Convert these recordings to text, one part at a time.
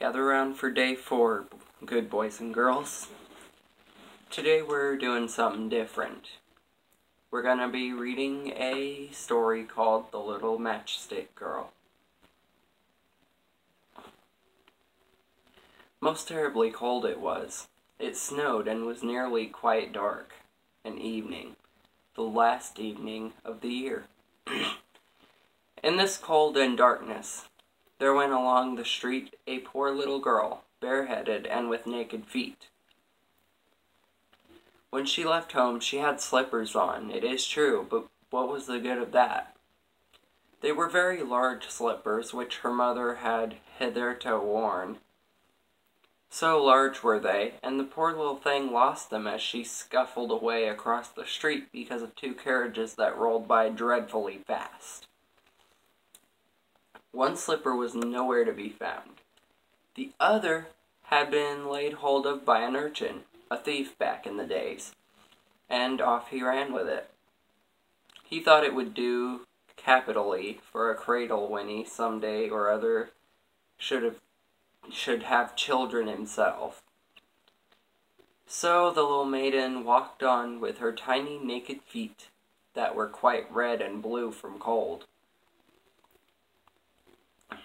Gather around for day 4, good boys and girls. Today we're doing something different. We're gonna be reading a story called The Little Matchstick Girl. Most terribly cold it was. It snowed and was nearly quite dark. An evening. The last evening of the year. In this cold and darkness, there went along the street a poor little girl, bareheaded and with naked feet. When she left home, she had slippers on, it is true, but what was the good of that? They were very large slippers, which her mother had hitherto worn. So large were they, and the poor little thing lost them as she scuffled away across the street because of 2 carriages that rolled by dreadfully fast. One slipper was nowhere to be found. The other had been laid hold of by an urchin, a thief back in the days, and off he ran with it. He thought it would do capitally for a cradle when he some day or other should have children himself. So the little maiden walked on with her tiny naked feet that were quite red and blue from cold.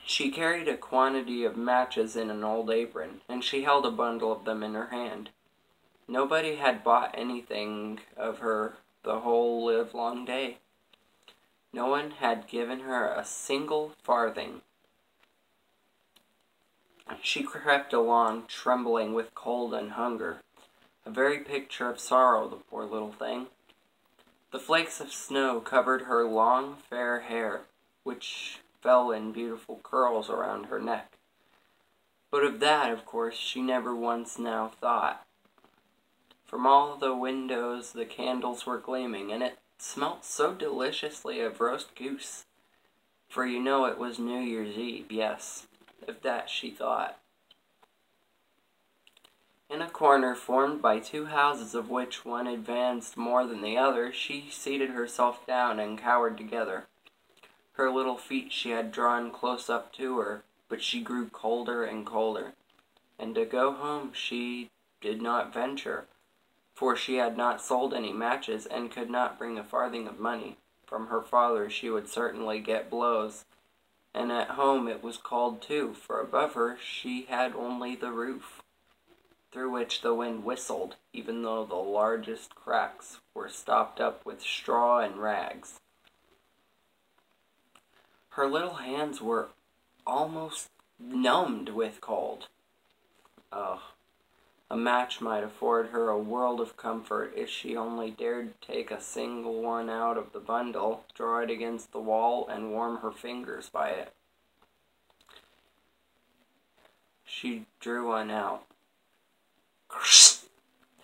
She carried a quantity of matches in an old apron, and she held a bundle of them in her hand. Nobody had bought anything of her the whole livelong day. No one had given her a single farthing. She crept along, trembling with cold and hunger, a very picture of sorrow, the poor little thing. The flakes of snow covered her long, fair hair, which fell in beautiful curls around her neck. But of that, of course, she never once now thought. From all the windows the candles were gleaming, and it smelt so deliciously of roast goose. For you know it was New Year's Eve, yes, of that she thought. In a corner formed by 2 houses, of which one advanced more than the other, she seated herself down and cowered together. Her little feet she had drawn close up to her, but she grew colder and colder, and to go home she did not venture, for she had not sold any matches and could not bring a farthing of money. From her father she would certainly get blows, and at home it was cold too, for above her she had only the roof, through which the wind whistled, even though the largest cracks were stopped up with straw and rags. Her little hands were almost numbed with cold. Oh, a match might afford her a world of comfort if she only dared take a single one out of the bundle, draw it against the wall, and warm her fingers by it. She drew one out.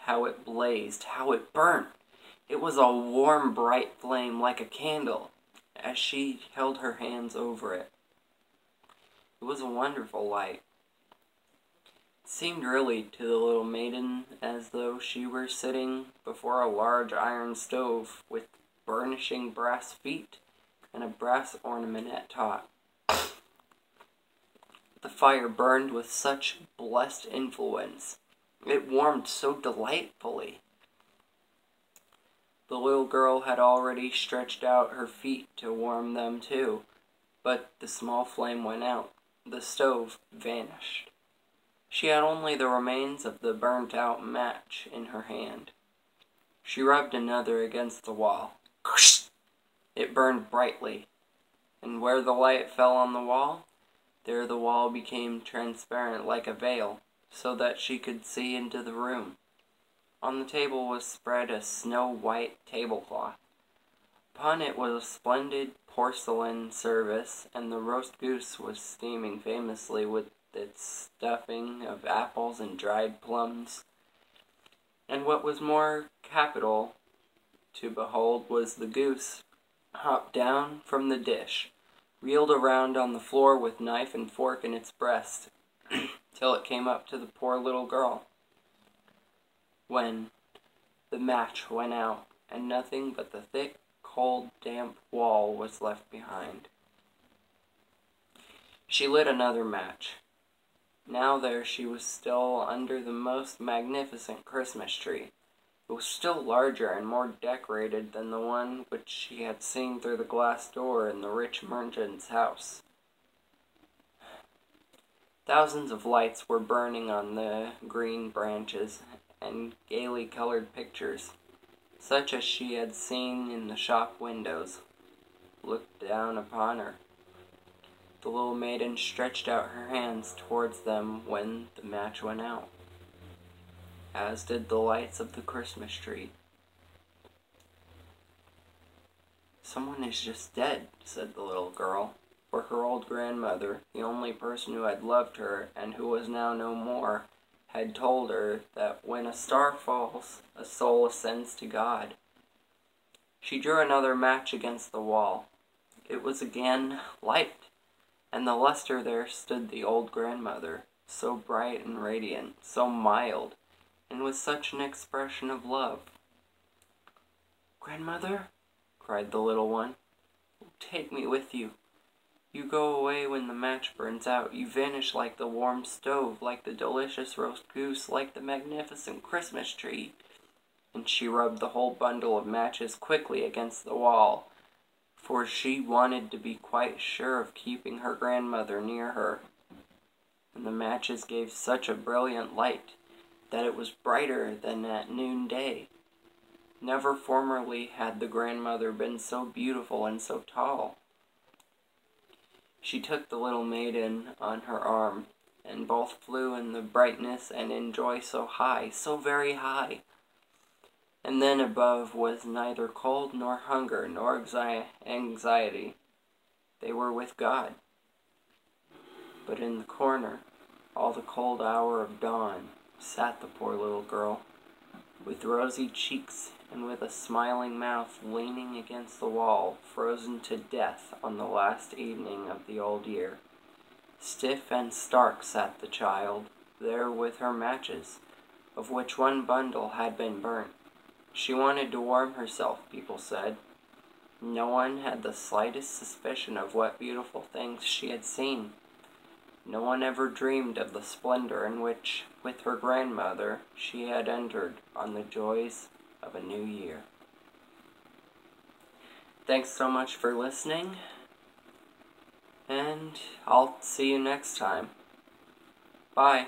How it blazed, how it burnt! It was a warm, bright flame like a candle, as she held her hands over it. It was a wonderful light. It seemed really to the little maiden as though she were sitting before a large iron stove with burnishing brass feet and a brass ornament at top. The fire burned with such blessed influence. It warmed so delightfully. The little girl had already stretched out her feet to warm them too, but the small flame went out. The stove vanished. She had only the remains of the burnt-out match in her hand. She rubbed another against the wall. It burned brightly, and where the light fell on the wall, there the wall became transparent like a veil, so that she could see into the room. On the table was spread a snow-white tablecloth. Upon it was a splendid porcelain service, and the roast goose was steaming famously with its stuffing of apples and dried plums. And what was more capital to behold was the goose hopped down from the dish, reeled around on the floor with knife and fork in its breast, till it came up to the poor little girl, when the match went out, and nothing but the thick, cold, damp wall was left behind. She lit another match. Now there she was still under the most magnificent Christmas tree. It was still larger and more decorated than the one which she had seen through the glass door in the rich merchant's house. Thousands of lights were burning on the green branches, and gaily colored pictures, such as she had seen in the shop windows, looked down upon her. The little maiden stretched out her hands towards them when the match went out, as did the lights of the Christmas tree. "Someone is just dead," said the little girl, for her old grandmother, the only person who had loved her and who was now no more, had told her that when a star falls, a soul ascends to God. She drew another match against the wall. It was again light, and the luster there stood the old grandmother, so bright and radiant, so mild, and with such an expression of love. "Grandmother," cried the little one, "take me with you. You go away when the match burns out. You vanish like the warm stove, like the delicious roast goose, like the magnificent Christmas tree." And she rubbed the whole bundle of matches quickly against the wall, for she wanted to be quite sure of keeping her grandmother near her. And the matches gave such a brilliant light that it was brighter than at noonday. Never formerly had the grandmother been so beautiful and so tall. She took the little maiden on her arm, and both flew in the brightness and in joy so high, so very high. And then above was neither cold nor hunger nor anxiety. They were with God. But in the corner, all the cold hour of dawn, sat the poor little girl, with rosy cheeks and with a smiling mouth, leaning against the wall, frozen to death on the last evening of the old year. Stiff and stark sat the child, there with her matches, of which one bundle had been burnt. She wanted to warm herself, people said. No one had the slightest suspicion of what beautiful things she had seen. No one ever dreamed of the splendor in which, with her grandmother, she had entered on the joys of a new year. Thanks so much for listening, and I'll see you next time. Bye.